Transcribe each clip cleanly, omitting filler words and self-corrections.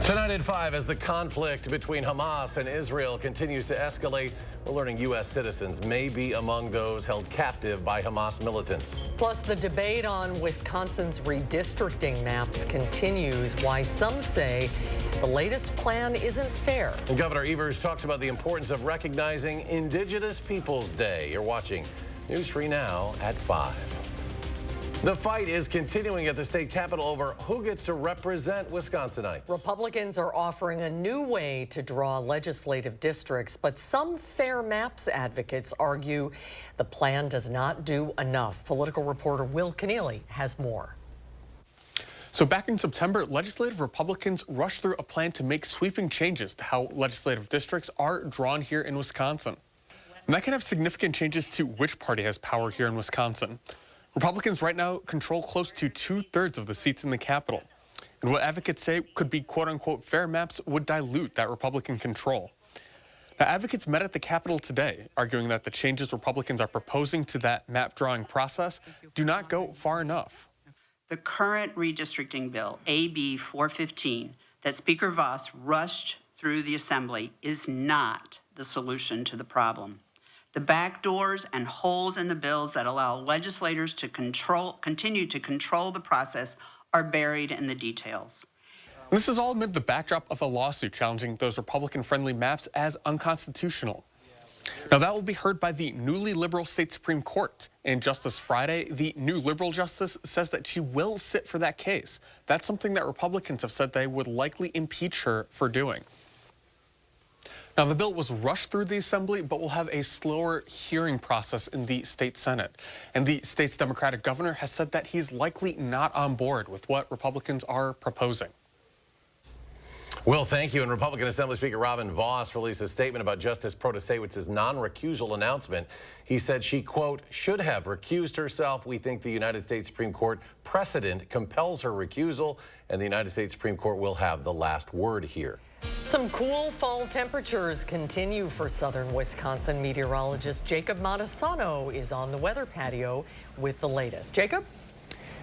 Tonight at 5, as the conflict between Hamas and Israel continues to escalate, we're learning U.S. citizens may be among those held captive by Hamas militants. Plus, the debate on Wisconsin's redistricting maps continues. Why some say the latest plan isn't fair. And Governor Evers talks about the importance of recognizing Indigenous Peoples Day. You're watching News 3 Now at 5. The fight is continuing at the state capitol over who gets to represent Wisconsinites. Republicans are offering a new way to draw legislative districts, but some fair maps advocates argue the plan does not do enough. Political reporter Will Keneally has more. So back in September, legislative Republicans rushed through a plan to make sweeping changes to how legislative districts are drawn here in Wisconsin. And that can have significant changes to which party has power here in Wisconsin. Republicans right now control close to 2/3 of the seats in the Capitol. And what advocates say could be quote-unquote fair maps would dilute that Republican control. Now, advocates met at the Capitol today, arguing that the changes Republicans are proposing to that map drawing process do not go far enough. The current redistricting bill, AB 415, that Speaker Voss rushed through the Assembly is not the solution to the problem. The backdoors and holes in the bills that allow legislators to continue to control the process are buried in the details. This is all amid the backdrop of a lawsuit challenging those Republican-friendly maps as unconstitutional. Now, that will be heard by the newly liberal state Supreme Court. And Justice Friday, the new liberal justice, says that she will sit for that case. That's something that Republicans have said they would likely impeach her for doing. Now, the bill was rushed through the Assembly, but will have a slower hearing process in the state Senate. And the state's Democratic governor has said that he's likely not on board with what Republicans are proposing. Will, thank you. And Republican Assembly Speaker Robin Vos released a statement about Justice Protasewicz's non-recusal announcement. He said she, quote, should have recused herself. We think the United States Supreme Court precedent compels her recusal, and the United States Supreme Court will have the last word here. Some cool fall temperatures continue for southern Wisconsin. Meteorologist Jacob Madison is on the weather patio with the latest. Jacob?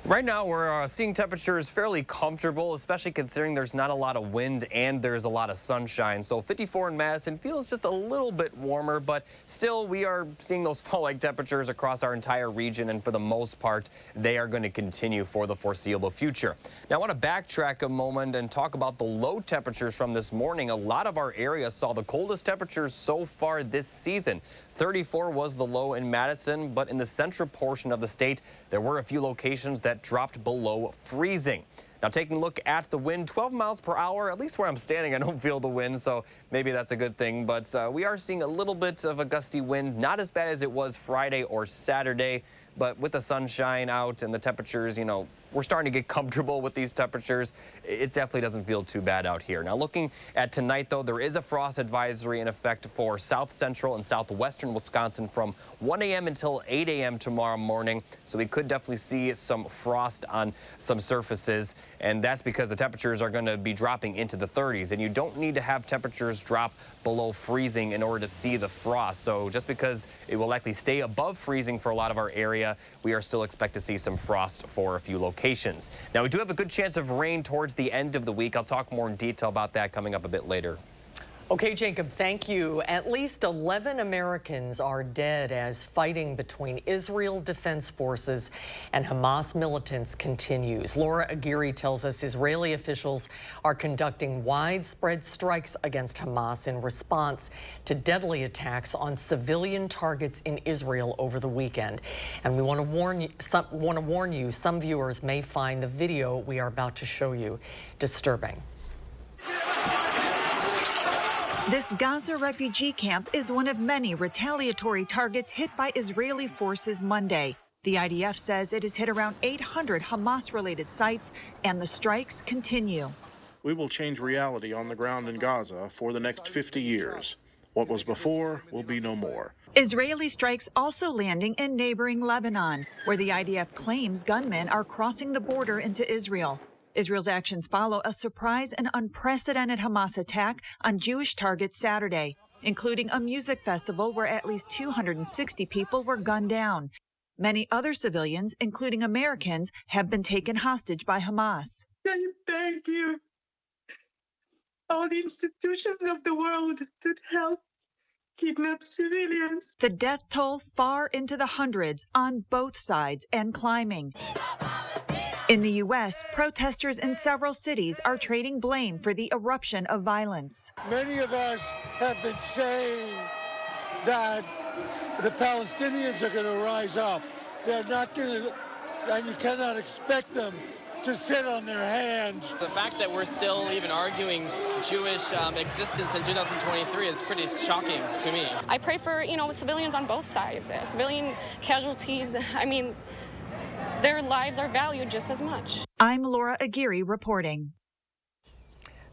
Right now, we're seeing temperatures fairly comfortable, especially considering there's not a lot of wind and there's a lot of sunshine. So 54 in Madison feels just a little bit warmer, but still we are seeing those fall-like temperatures across our entire region, and for the most part, they are going to continue for the foreseeable future. Now, I want to backtrack a moment and talk about the low temperatures from this morning. A lot of our area saw the coldest temperatures so far this season. 34 was the low in Madison, but in the central portion of the state, there were a few locations that dropped below freezing. Now, taking a look at the wind, 12 miles per hour, at least where I'm standing, I don't feel the wind, so maybe that's a good thing. But we are seeing a little bit of a gusty wind, not as bad as it was Friday or Saturday, but with the sunshine out and the temperatures, you know, we're starting to get comfortable with these temperatures. It definitely doesn't feel too bad out here. Now, looking at tonight, though, there is a frost advisory in effect for south central and southwestern Wisconsin from 1 a.m. until 8 a.m. tomorrow morning. So we could definitely see some frost on some surfaces, and that's because the temperatures are going to be dropping into the 30s, and you don't need to have temperatures drop below freezing in order to see the frost. So just because it will likely stay above freezing for a lot of our area, we are still expect to see some frost for a few locations. Now, we do have a good chance of rain towards the end of the week. I'll talk more in detail about that coming up a bit later. Okay, Jacob, thank you. At least 11 Americans are dead as fighting between Israel Defense Forces and Hamas militants continues. Laura Aguirre tells us Israeli officials are conducting widespread strikes against Hamas in response to deadly attacks on civilian targets in Israel over the weekend. And we want to warn you, some viewers may find the video we are about to show you disturbing. This Gaza refugee camp is one of many retaliatory targets hit by Israeli forces Monday. The IDF says it has hit around 800 Hamas-related sites, and the strikes continue. We will change reality on the ground in Gaza for the next 50 years. What was before will be no more. Israeli strikes also landing in neighboring Lebanon, where the IDF claims gunmen are crossing the border into Israel. Israel's actions follow a surprise and unprecedented Hamas attack on Jewish targets Saturday, including a music festival where at least 260 people were gunned down. Many other civilians, including Americans, have been taken hostage by Hamas. Thank you. all the institutions of the world that help kidnap civilians. The death toll far into the hundreds on both sides and climbing. In the U.S., protesters in several cities are trading blame for the eruption of violence. Many of us have been saying that the Palestinians are going to rise up. They're not going to, and you cannot expect them to sit on their hands. The fact that we're still even arguing Jewish existence in 2023 is pretty shocking to me. I pray for, civilians on both sides, civilian casualties. I mean, their lives are valued just as much. I'm Laura Aguirre reporting.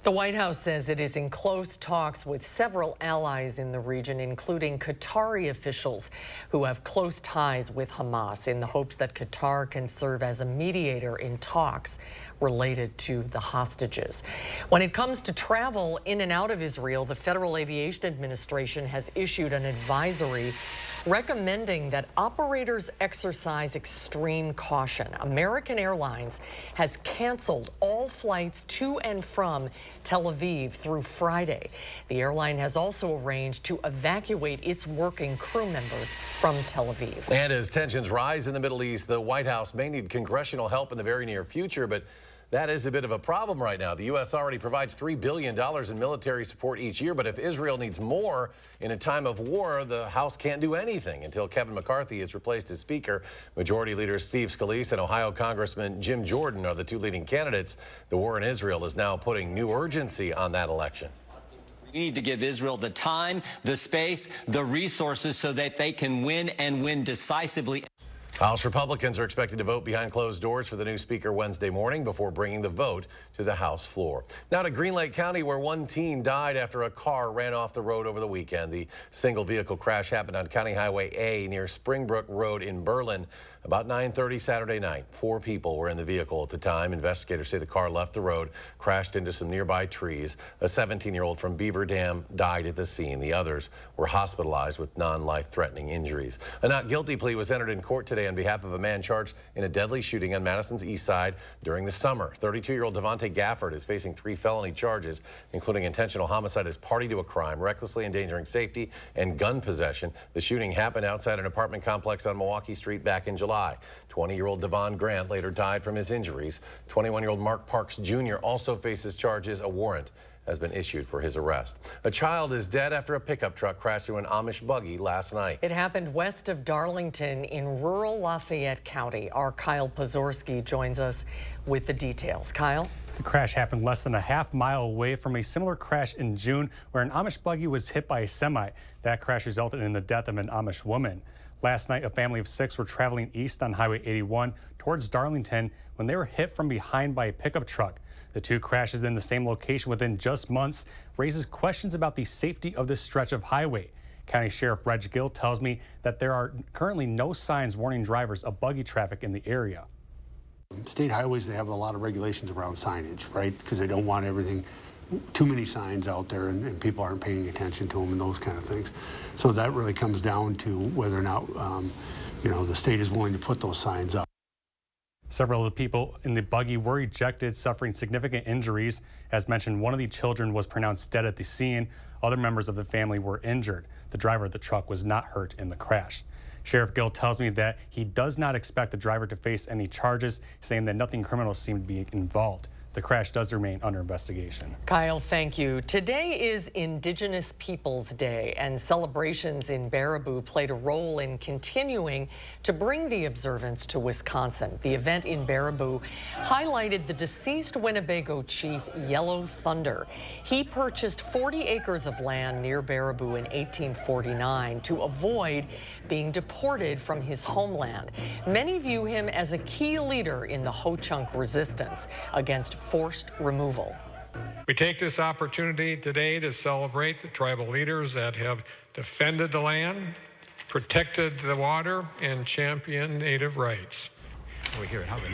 The White House says it is in close talks with several allies in the region, including Qatari officials who have close ties with Hamas, in the hopes that Qatar can serve as a mediator in talks related to the hostages. When it comes to travel in and out of Israel, the Federal Aviation Administration has issued an advisory recommending that operators exercise extreme caution. American Airlines has canceled all flights to and from Tel Aviv through Friday. The airline has also arranged to evacuate its working crew members from Tel Aviv. And as tensions rise in the Middle East, the White House may need congressional help in the very near future, but that is a bit of a problem right now. The U.S. already provides $3 billion in military support each year, but if Israel needs more in a time of war, the House can't do anything until Kevin McCarthy is replaced as Speaker. Majority Leader Steve Scalise and Ohio Congressman Jim Jordan are the two leading candidates. The war in Israel is now putting new urgency on that election. We need to give Israel the time, the space, the resources so that they can win and win decisively. House Republicans are expected to vote behind closed doors for the new Speaker Wednesday morning before bringing the vote to the House floor. Now to Green Lake County, where one teen died after a car ran off the road over the weekend. The single vehicle crash happened on County Highway A near Springbrook Road in Berlin about 9:30 Saturday night. 4 people were in the vehicle at the time. Investigators say the car left the road, crashed into some nearby trees. A 17-year-old from Beaver Dam died at the scene. The others were hospitalized with non-life-threatening injuries. A not guilty plea was entered in court today on behalf of a man charged in a deadly shooting on Madison's east side during the summer. 32-year-old Devontae Gafford is facing 3 felony charges, including intentional homicide as party to a crime, recklessly endangering safety, and gun possession. The shooting happened outside an apartment complex on Milwaukee Street back in July. 20-year-old Devon Grant later died from his injuries. 21-year-old Mark Parks Jr. also faces charges. A warrant has been issued for his arrest. A child is dead after a pickup truck crashed into an Amish buggy last night. It happened west of Darlington in rural Lafayette County. Our Kyle Pozorski joins us with the details. Kyle? The crash happened less than a half-mile away from a similar crash in June where an Amish buggy was hit by a semi. That crash resulted in the death of an Amish woman. Last night, a family of 6 were traveling east on Highway 81 towards Darlington when they were hit from behind by a pickup truck. The 2 crashes in the same location within just months raises questions about the safety of this stretch of highway. County Sheriff Reg Gill tells me that there are currently no signs warning drivers of buggy traffic in the area. State highways, they have a lot of regulations around signage, right? Because they don't want everything, too many signs out there and people aren't paying attention to them and those kind of things. So that really comes down to whether or not, the state is willing to put those signs up. Several of the people in the buggy were ejected, suffering significant injuries. As mentioned, one of the children was pronounced dead at the scene. Other members of the family were injured. The driver of the truck was not hurt in the crash. Sheriff Gill tells me that he does not expect the driver to face any charges, saying that nothing criminal seemed to be involved. The crash does remain under investigation. Kyle, thank you. Today is Indigenous Peoples Day, and celebrations in Baraboo played a role in continuing to bring the observance to Wisconsin. The event in Baraboo highlighted the deceased Winnebago chief, Yellow Thunder. He purchased 40 acres of land near Baraboo in 1849 to avoid being deported from his homeland. Many view him as a key leader in the Ho-Chunk resistance against forced removal. We take this opportunity today to celebrate the tribal leaders that have defended the land, protected the water, and championed Native rights.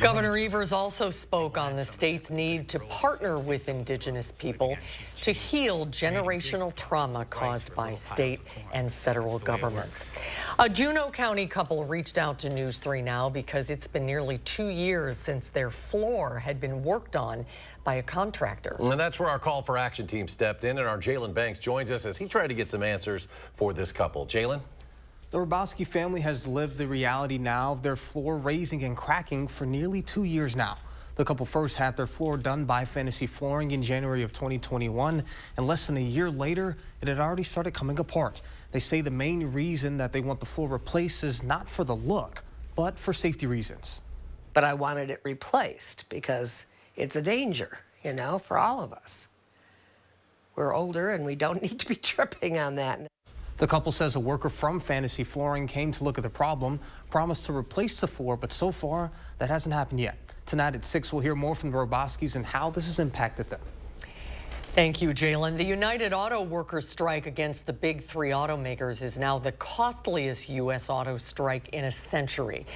Governor Evers also spoke on the state's need to partner with Indigenous people to heal generational trauma caused by state and federal governments. A Juneau County couple reached out to News 3 Now because it's been nearly 2 years since their floor had been worked on by a contractor. And that's where our call for action team stepped in, and our Jalen Banks joins us as he tried to get some answers for this couple. Jalen? The Roboski family has lived the reality now of their floor raising and cracking for nearly 2 years now. The couple first had their floor done by Fantasy Flooring in January of 2021, and less than a year later, it had already started coming apart. They say the main reason that they want the floor replaced is not for the look, but for safety reasons. But I wanted it replaced because it's a danger, you know, for all of us. We're older and we don't need to be tripping on that. The couple says a worker from Fantasy Flooring came to look at the problem, promised to replace the floor, but so far that hasn't happened yet. Tonight at 6, we'll hear more from the Roboskis and how this has impacted them. Thank you, Jalen. The United Auto Workers strike against the big three automakers is now the costliest U.S. auto strike in a century.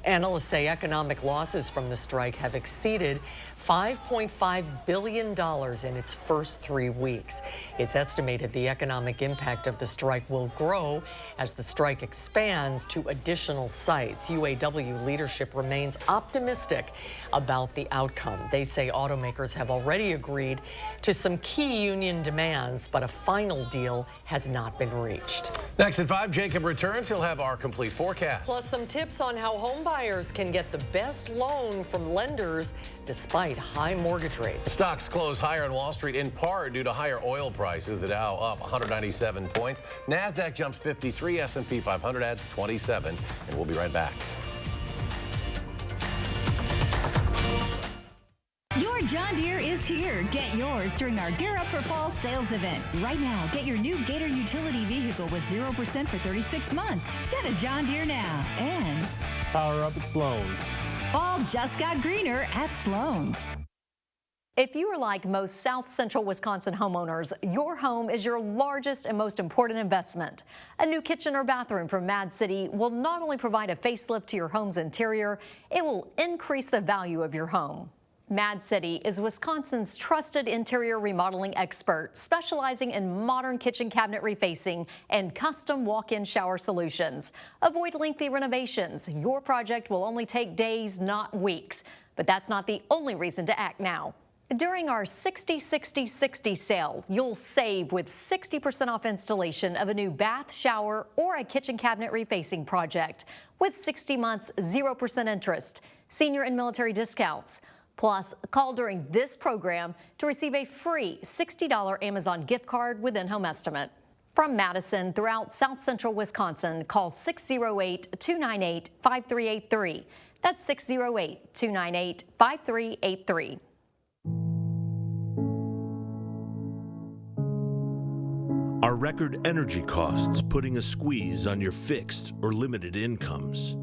Analysts say economic losses from the strike have exceeded $5.5 billion in its first 3 weeks. It's estimated the economic impact of the strike will grow as the strike expands to additional sites. UAW leadership remains optimistic about the outcome. They say automakers have already agreed to some key union demands, but a final deal has not been reached. Next at 5, Jacob returns. He'll have our complete forecast. Plus some tips on how home buyers can get the best loan from lenders despite high mortgage rates. Stocks close higher on Wall Street in part due to higher oil prices. The Dow up 197 points. NASDAQ jumps 53. S&P 500 adds 27. And we'll be right back. Your John Deere is here. Get yours during our Gear Up for Fall sales event. Right now, get your new Gator utility vehicle with 0% for 36 months. Get a John Deere now. And power up at Sloan's. Fall just got greener at Sloan's. If you are like most South Central Wisconsin homeowners, your home is your largest and most important investment. A new kitchen or bathroom from Mad City will not only provide a facelift to your home's interior, it will increase the value of your home. Mad City is Wisconsin's trusted interior remodeling expert, specializing in modern kitchen cabinet refacing and custom walk-in shower solutions. Avoid lengthy renovations. Your project will only take days, not weeks. But that's not the only reason to act now. During our 60-60-60 sale, you'll save with 60% off installation of a new bath, shower, or a kitchen cabinet refacing project with 60 months, 0% interest, senior and military discounts. Plus, call during this program to receive a free $60 Amazon gift card with in-home estimate. From Madison throughout South Central Wisconsin, call 608-298-5383. That's 608-298-5383. Are record energy costs putting a squeeze on your fixed or limited incomes?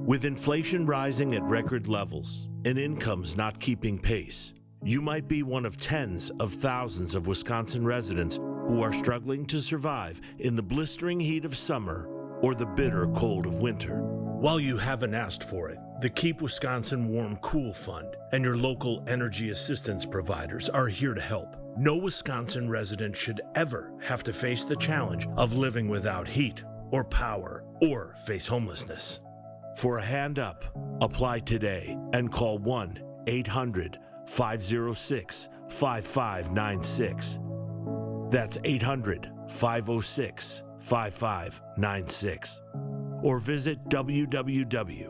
With inflation rising at record levels and incomes not keeping pace, you might be one of tens of thousands of Wisconsin residents who are struggling to survive in the blistering heat of summer or the bitter cold of winter. While you haven't asked for it, the Keep Wisconsin Warm Cool Fund and your local energy assistance providers are here to help. No Wisconsin resident should ever have to face the challenge of living without heat or power or face homelessness. For a hand up, apply today and call 1-800-506-5596. That's 800-506-5596. Or visit www.kwwf.org.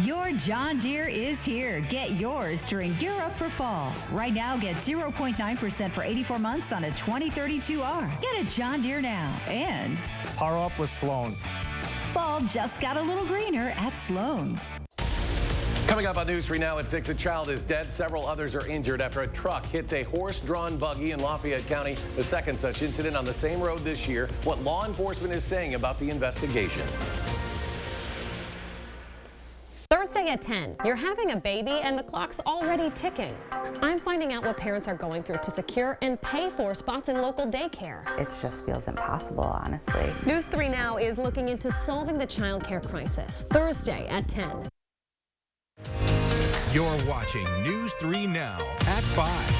Your John Deere is here. Get yours during Gear Up for Fall. Right now, get 0.9% for 84 months on a 2032R. Get a John Deere now. And power up with Sloan's. Fall just got a little greener at Sloan's. Coming up on News 3 Now at 6, a child is dead. Several others are injured after a truck hits a horse-drawn buggy in Lafayette County. The second such incident on the same road this year. What law enforcement is saying about the investigation. Thursday at 10, you're having a baby and the clock's already ticking. I'm finding out what parents are going through to secure and pay for spots in local daycare. It just feels impossible, honestly. News 3 Now is looking into solving the childcare crisis. Thursday at 10. You're watching News 3 Now at 5.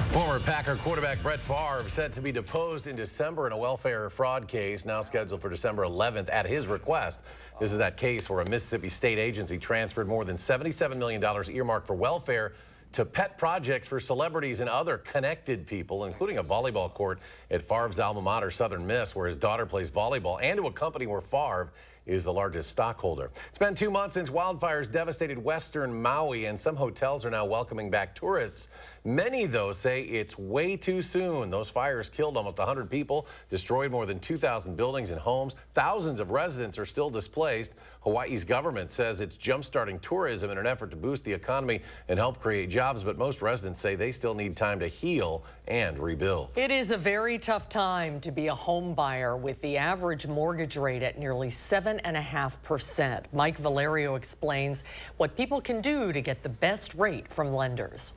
Former Packer quarterback Brett Favre set to be deposed in December in a welfare fraud case now scheduled for December 11th at his request. This is that case where a Mississippi state agency transferred more than $77 million earmarked for welfare to pet projects for celebrities and other connected people, including a volleyball court at Favre's alma mater, Southern Miss, where his daughter plays volleyball, and to a company where Favre is the largest stockholder. It's been 2 months since wildfires devastated western Maui, and some hotels are now welcoming back tourists. Many, though, say it's way too soon. Those fires killed almost 100 people, destroyed more than 2,000 buildings and homes. Thousands of residents are still displaced. Hawaii's government says it's jump-starting tourism in an effort to boost the economy and help create jobs, but most residents say they still need time to heal and rebuild. It is a very tough time to be a home buyer with the average mortgage rate at nearly 7.5%. Mike Valerio explains what people can do to get the best rate from lenders.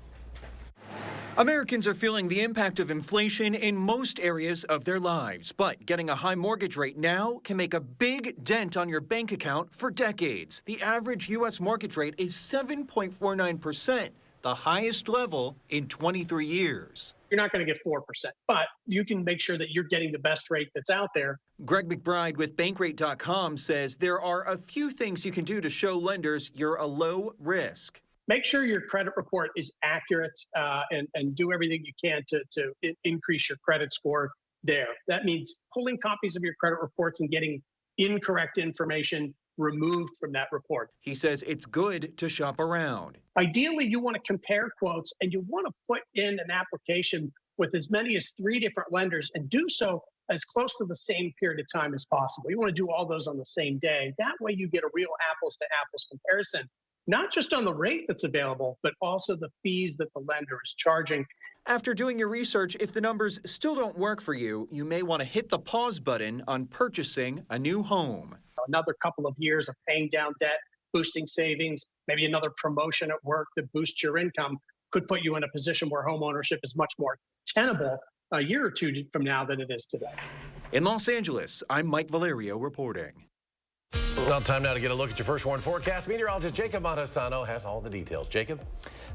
Americans are feeling the impact of inflation in most areas of their lives, but getting a high mortgage rate now can make a big dent on your bank account for decades. The average U.S. mortgage rate is 7.49%, the highest level in 23 years. You're not going to get 4%, but you can make sure that you're getting the best rate that's out there. Greg McBride with Bankrate.com says there are a few things you can do to show lenders you're a low risk. Make sure your credit report is accurate and do everything you can to increase your credit score there. That means pulling copies of your credit reports and getting incorrect information removed from that report. He says it's good to shop around. Ideally, you want to compare quotes and you want to put in an application with as many as 3 different lenders and do so as close to the same period of time as possible. You want to do all those on the same day. That way you get a real apples to apples comparison, not just on the rate that's available, but also the fees that the lender is charging. After doing your research, if the numbers still don't work for you, you may want to hit the pause button on purchasing a new home. Another couple of years of paying down debt, boosting savings, maybe another promotion at work that boosts your income could put you in a position where home ownership is much more tenable a year or two from now than it is today. In Los Angeles, I'm Mike Valerio reporting. Well, time now to get a look at your first warn forecast. Meteorologist Jacob Montesano has all the details. Jacob?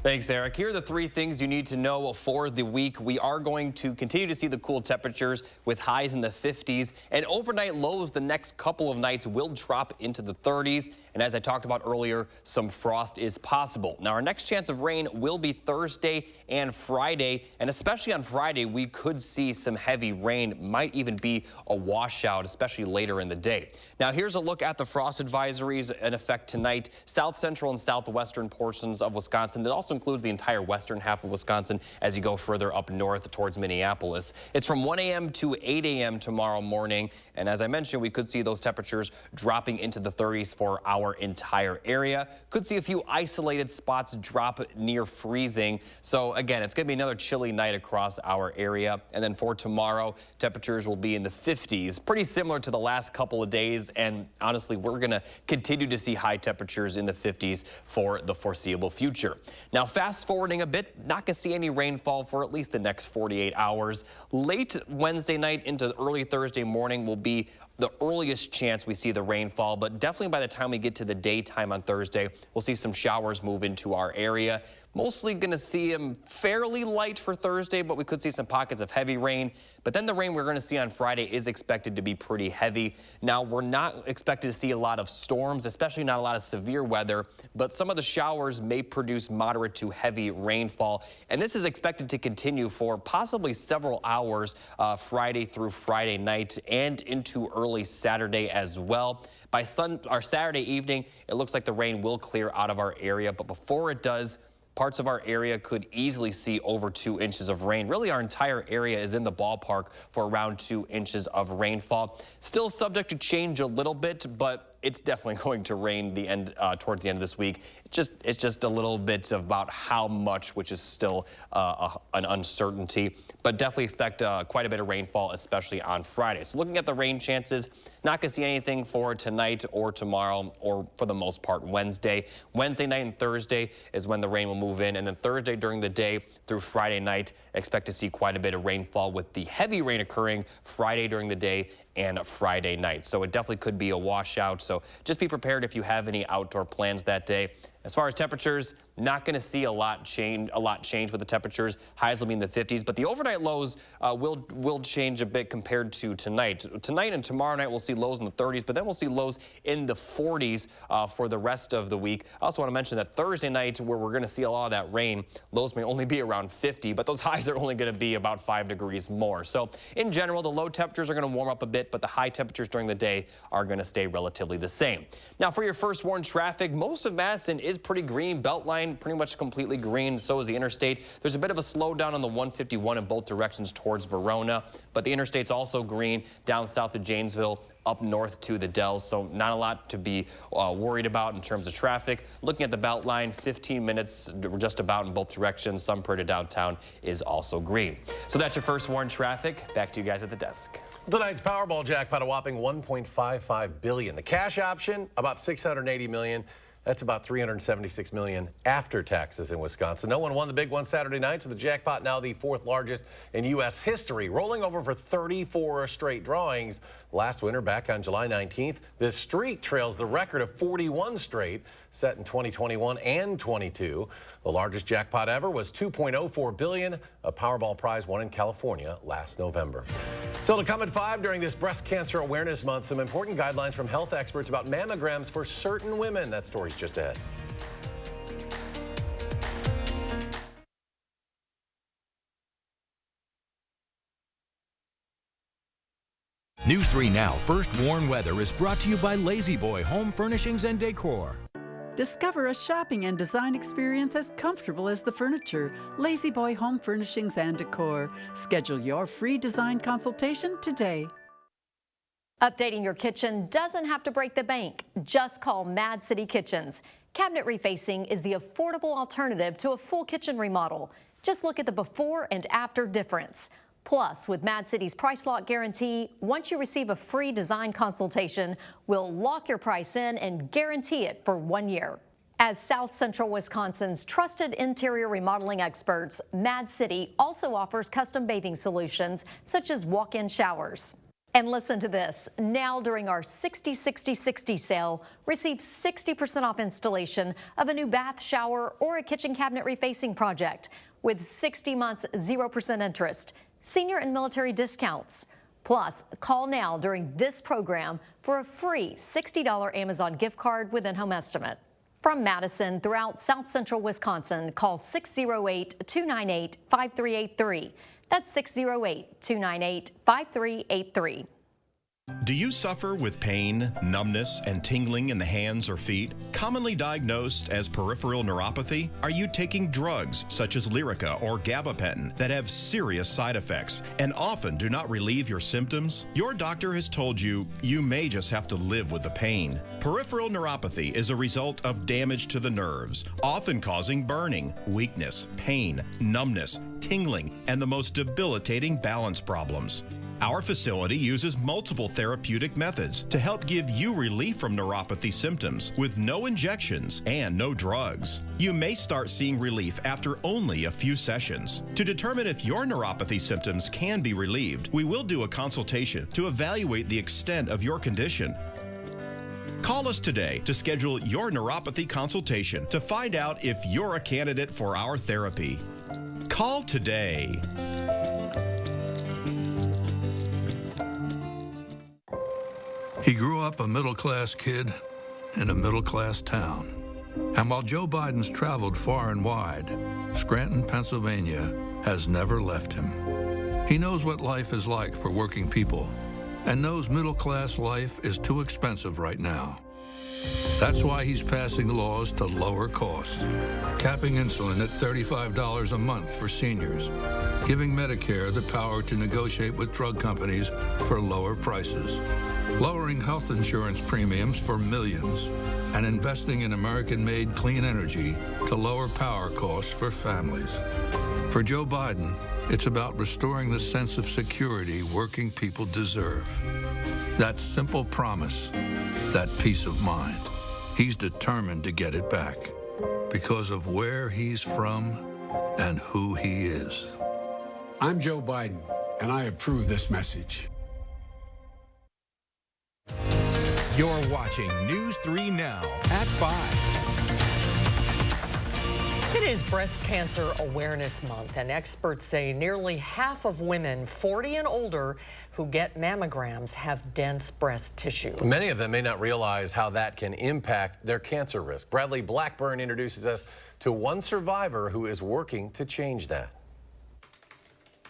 Thanks, Eric. Here are the 3 things you need to know for the week. We are going to continue to see the cool temperatures with highs in the 50s, and overnight lows the next couple of nights will drop into the 30s. And as I talked about earlier, some frost is possible. Now, our next chance of rain will be Thursday and Friday, and especially on Friday, we could see some heavy rain. Might even be a washout, especially later in the day. Now, here's a look at the frost advisories in effect tonight. South central and southwestern portions of Wisconsin. It also includes the entire western half of Wisconsin as you go further up north towards Minneapolis. It's from 1 a.m. to 8 a.m. tomorrow morning. And as I mentioned, we could see those temperatures dropping into the 30s for our entire area. Could see a few isolated spots drop near freezing. So again, it's going to be another chilly night across our area. And then for tomorrow, temperatures will be in the 50s, pretty similar to the last couple of days. And honestly, we're going to continue to see high temperatures in the 50s for the foreseeable future. Now, fast forwarding a bit, not going to see any rainfall for at least the next 48 hours. Late Wednesday night into early Thursday morning will be the earliest chance we see the rainfall, but definitely by the time we get to the daytime on Thursday, we'll see some showers move into our area. Mostly going to see them fairly light for Thursday, but we could see some pockets of heavy rain. But then the rain we're going to see on Friday is expected to be pretty heavy. Now, we're not expected to see a lot of storms, especially not a lot of severe weather, but some of the showers may produce moderate to heavy rainfall. And this is expected to continue for possibly several hours Friday through Friday night and into early Saturday as well. By Saturday evening, it looks like the rain will clear out of our area, but before it does, parts of our area could easily see over 2 inches of rain. Really, our entire area is in the ballpark for around 2 inches of rainfall. Still subject to change a little bit, but it's definitely going to rain towards the end of this week. It's just a little bit about how much, which is still an uncertainty, but definitely expect quite a bit of rainfall, especially on Friday. So looking at the rain chances, not going to see anything for tonight or tomorrow, or for the most part Wednesday. Wednesday night and Thursday is when the rain will move in, and then Thursday during the day through Friday night, expect to see quite a bit of rainfall, with the heavy rain occurring Friday during the day and Friday night. So it definitely could be a washout. So just be prepared if you have any outdoor plans that day. As far as temperatures, not going to see a lot change with the temperatures. Highs will be in the 50s, but the overnight lows will change a bit compared to tonight. Tonight and tomorrow night we'll see lows in the 30s, but then we'll see lows in the 40s for the rest of the week. I also want to mention that Thursday night, where we're going to see a lot of that rain, lows may only be around 50, but those highs are only going to be about 5 degrees more. So in general, the low temperatures are going to warm up a bit, but the high temperatures during the day are going to stay relatively the same. Now for your first warn traffic, most of Madison is pretty green. Beltline pretty much completely green. So is the interstate. There's a bit of a slowdown on the 151 in both directions towards Verona, but the interstate's also green down south to Janesville, up north to the Dells, so not a lot to be worried about in terms of traffic. Looking at the Beltline, 15 minutes just about in both directions. Some part of downtown is also green. So that's your first warn traffic. Back to you guys at the desk. Tonight's Powerball jackpot, a whopping $1.55 billion. The cash option, about $680 million. That's about $376 million after taxes in Wisconsin. No one won the big one Saturday night, so the jackpot now the 4th largest in U.S. history, rolling over for 34 straight drawings. Last winter, back on July 19th, this streak trails the record of 41 straight set in 2021 and 22. The largest jackpot ever was $2.04 billion, a Powerball prize won in California last November. Still to come at 5 during this Breast Cancer Awareness Month, some important guidelines from health experts about mammograms for certain women. That story's just ahead. News 3 Now First Warn Weather is brought to you by Lazy Boy Home Furnishings and Decor. Discover a shopping and design experience as comfortable as the furniture. Lazy Boy Home Furnishings and Decor. Schedule your free design consultation today. Updating your kitchen doesn't have to break the bank. Just call Mad City Kitchens. Cabinet refacing is the affordable alternative to a full kitchen remodel. Just look at the before and after difference. Plus, with Mad City's price lock guarantee, once you receive a free design consultation, we'll lock your price in and guarantee it for 1 year. As South Central Wisconsin's trusted interior remodeling experts, Mad City also offers custom bathing solutions such as walk-in showers. And listen to this. Now during our 60-60-60 sale, receive 60% off installation of a new bath, shower, or a kitchen cabinet refacing project with 60 months 0% interest. Senior and military discounts. Plus, call now during this program for a free $60 Amazon gift card with in-home estimate. From Madison throughout South Central Wisconsin, call 608-298-5383. That's 608-298-5383. Do you suffer with pain, numbness, and tingling in the hands or feet, commonly diagnosed as peripheral neuropathy? Are you taking drugs such as Lyrica or gabapentin that have serious side effects and often do not relieve your symptoms? Your doctor has told you you may just have to live with the pain. Peripheral neuropathy is a result of damage to the nerves, often causing burning, weakness, pain, numbness, tingling, and the most debilitating balance problems. Our facility uses multiple therapeutic methods to help give you relief from neuropathy symptoms with no injections and no drugs. You may start seeing relief after only a few sessions. To determine if your neuropathy symptoms can be relieved, we will do a consultation to evaluate the extent of your condition. Call us today to schedule your neuropathy consultation to find out if you're a candidate for our therapy. Call today. He grew up a middle-class kid in a middle-class town. And while Joe Biden's traveled far and wide, Scranton, Pennsylvania has never left him. He knows what life is like for working people and knows middle-class life is too expensive right now. That's why he's passing laws to lower costs, capping insulin at $35 a month for seniors, giving Medicare the power to negotiate with drug companies for lower prices, lowering health insurance premiums for millions, and investing in American-made clean energy to lower power costs for families. For Joe Biden, it's about restoring the sense of security working people deserve. That simple promise, that peace of mind. He's determined to get it back because of where he's from and who he is. I'm Joe Biden, and I approve this message. You're watching News 3 Now at 5. It is Breast Cancer Awareness Month, and experts say nearly half of women 40 and older who get mammograms have dense breast tissue. Many of them may not realize how that can impact their cancer risk. Bradley Blackburn introduces us to one survivor who is working to change that.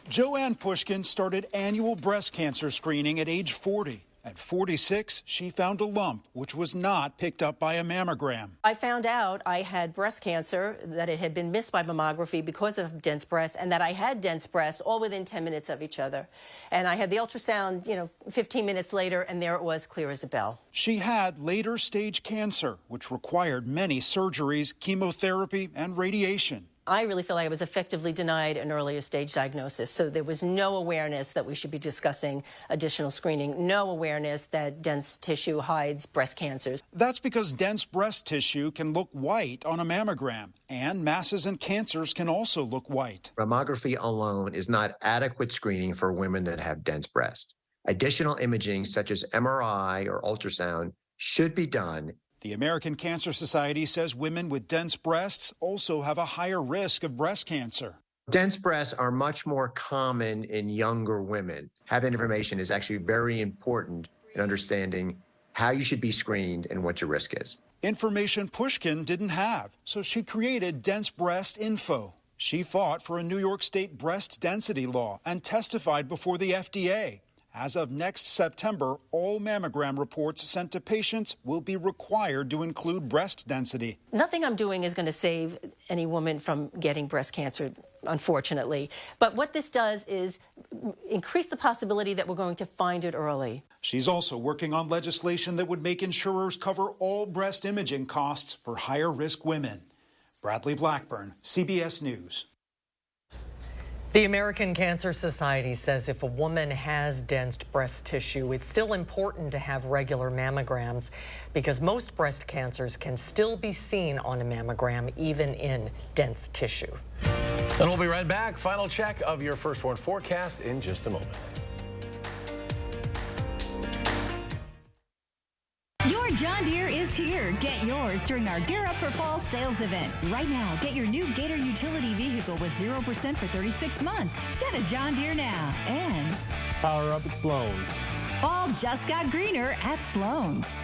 Joanne Pushkin started annual breast cancer screening at age 40. At 46, she found a lump, which was not picked up by a mammogram. I found out I had breast cancer, that it had been missed by mammography because of dense breasts, and that I had dense breasts all within 10 minutes of each other. And I had the ultrasound, 15 minutes later, and there it was, clear as a bell. She had later stage cancer, which required many surgeries, chemotherapy, and radiation. I really feel like I was effectively denied an earlier stage diagnosis, so there was no awareness that we should be discussing additional screening, no awareness that dense tissue hides breast cancers. That's because dense breast tissue can look white on a mammogram, and masses and cancers can also look white. Mammography alone is not adequate screening for women that have dense breast. Additional imaging, such as MRI or ultrasound, should be done. The American Cancer Society says women with dense breasts also have a higher risk of breast cancer. Dense breasts are much more common in younger women. Having information is actually very important in understanding how you should be screened and what your risk is. Information Pushkin didn't have, so she created Dense Breast Info. She fought for a New York State breast density law and testified before the FDA. As of next September, all mammogram reports sent to patients will be required to include breast density. Nothing I'm doing is going to save any woman from getting breast cancer, unfortunately. But what this does is increase the possibility that we're going to find it early. She's also working on legislation that would make insurers cover all breast imaging costs for higher risk women. Bradley Blackburn, CBS News. The American Cancer Society says if a woman has dense breast tissue, it's still important to have regular mammograms because most breast cancers can still be seen on a mammogram, even in dense tissue. And we'll be right back. Final check of your First Warn forecast in just a moment. Your John Deere is here. Get yours during our Gear Up for Fall sales event. Right now, get your new Gator utility vehicle with 0% for 36 months. Get a John Deere now. And power up at Sloan's. fall just got greener at Sloan's.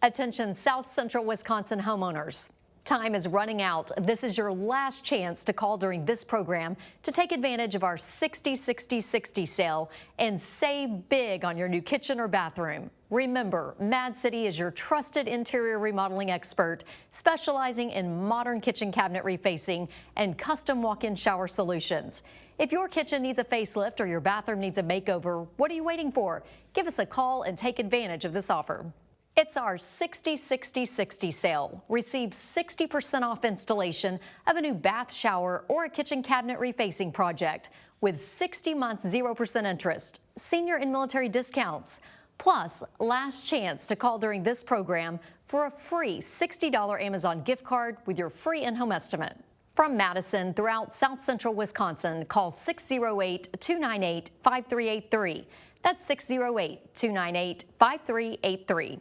Attention South Central Wisconsin homeowners. Time is running out. This is your last chance to call during this program to take advantage of our 60-60-60 sale and save big on your new kitchen or bathroom. Remember, Mad City is your trusted interior remodeling expert, specializing in modern kitchen cabinet refacing and custom walk-in shower solutions. If your kitchen needs a facelift or your bathroom needs a makeover, what are you waiting for? Give us a call and take advantage of this offer. It's our 60-60-60 sale. Receive 60% off installation of a new bath, shower, or a kitchen cabinet refacing project with 60 months 0% interest, senior and military discounts, plus last chance to call during this program for a free $60 Amazon gift card with your free in-home estimate. From Madison throughout South Central Wisconsin, call 608-298-5383. That's 608-298-5383.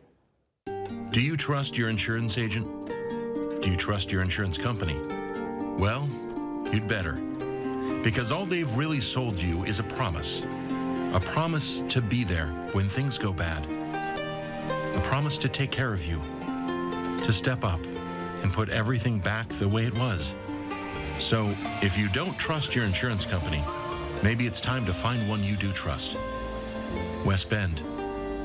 Do you trust your insurance agent? Do you trust your insurance company? Well, you'd better. Because all they've really sold you is a promise to be there when things go bad. A promise to take care of you, to step up and put everything back the way it was. So if you don't trust your insurance company, maybe it's time to find one you do trust. West Bend,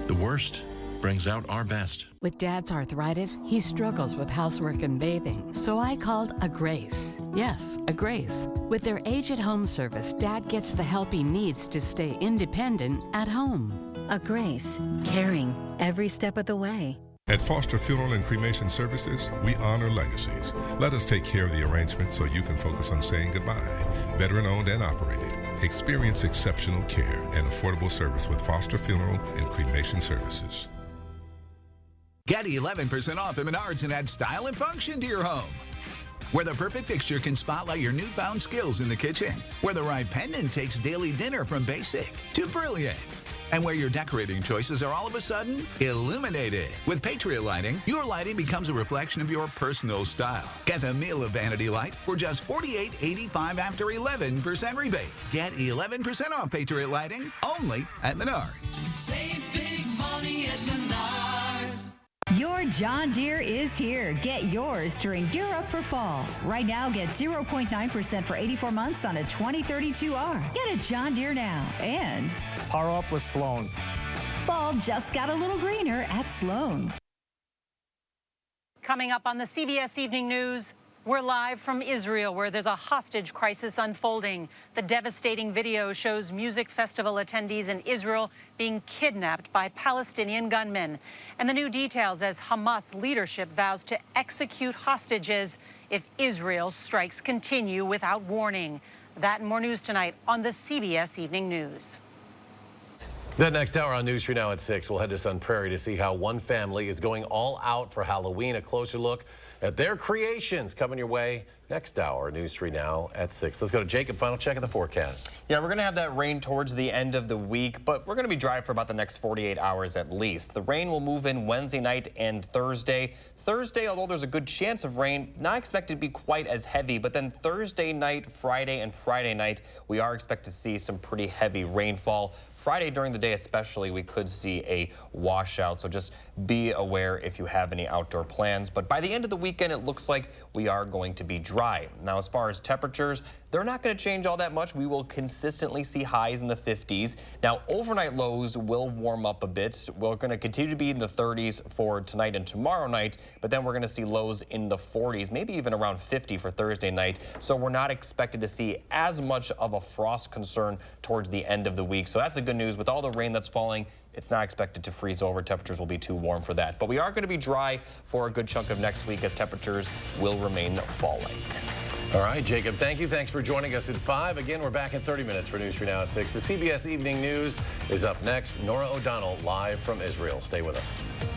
the worst brings out our best. With Dad's arthritis, he struggles with housework and bathing, so I called a Grace. Yes, a Grace. With their age-at-home service, Dad gets the help he needs to stay independent at home. a grace, caring every step of the way. At Foster Funeral and Cremation Services, we honor legacies. Let us take care of the arrangement so you can focus on saying goodbye. Veteran-owned and operated. Experience exceptional care and affordable service with Foster Funeral and Cremation Services. Get 11% off at Menards and add style and function to your home. Where the perfect fixture can spotlight your newfound skills in the kitchen. Where the right pendant takes daily dinner from basic to brilliant. And where your decorating choices are all of a sudden illuminated. With Patriot Lighting, your lighting becomes a reflection of your personal style. Get the Miele Vanity Light for just $48.85 after 11% rebate. Get 11% off Patriot Lighting only at Menards. Save big money at Menards. Your John Deere is here. Get yours during Gear Up for Fall. Right now, get 0.9% for 84 months on a 2032R. Get a John Deere now. And Power up with Sloan's. fall just got a little greener at Sloan's. Coming up on the CBS Evening News, we're live from Israel, where there's a hostage crisis unfolding. The devastating video shows music festival attendees in Israel being kidnapped by Palestinian gunmen. And the new details as Hamas leadership vows to execute hostages if Israel's strikes continue without warning. That and more news tonight on the CBS Evening News. That next hour on News 3 Now at 6, we'll head to Sun Prairie to see how one family is going all out for Halloween. A closer look at their creations coming your way next hour. News 3 Now at 6. Let's go to Jacob. Final check of the forecast. Yeah, we're going to have that rain towards the end of the week, but we're going to be dry for about the next 48 hours at least. The rain will move in Wednesday night and Thursday. Thursday, although there's a good chance of rain, not expected to be quite as heavy, but then Thursday night, Friday, and Friday night, we are expected to see some pretty heavy rainfall. Friday during the day especially, we could see a washout, so just be aware if you have any outdoor plans. But by the end of the weekend, it looks like we are going to be dry. Now, as far as temperatures, they're not going to change all that much. We will consistently see highs in the 50s. Now, overnight lows will warm up a bit. We're going to continue to be in the 30s for tonight and tomorrow night, but then we're going to see lows in the 40s, maybe even around 50 for Thursday night. So we're not expected to see as much of a frost concern towards the end of the week. So that's the good news. With all the rain that's falling, it's not expected to freeze over. Temperatures will be too warm for that. But we are going to be dry for a good chunk of next week as temperatures will remain fall-like. All right, Jacob, thank you. Thanks for joining us at 5. Again, we're back in 30 minutes for News 3 Now at 6. The CBS Evening News is up next. Norah O'Donnell live from Israel. Stay with us.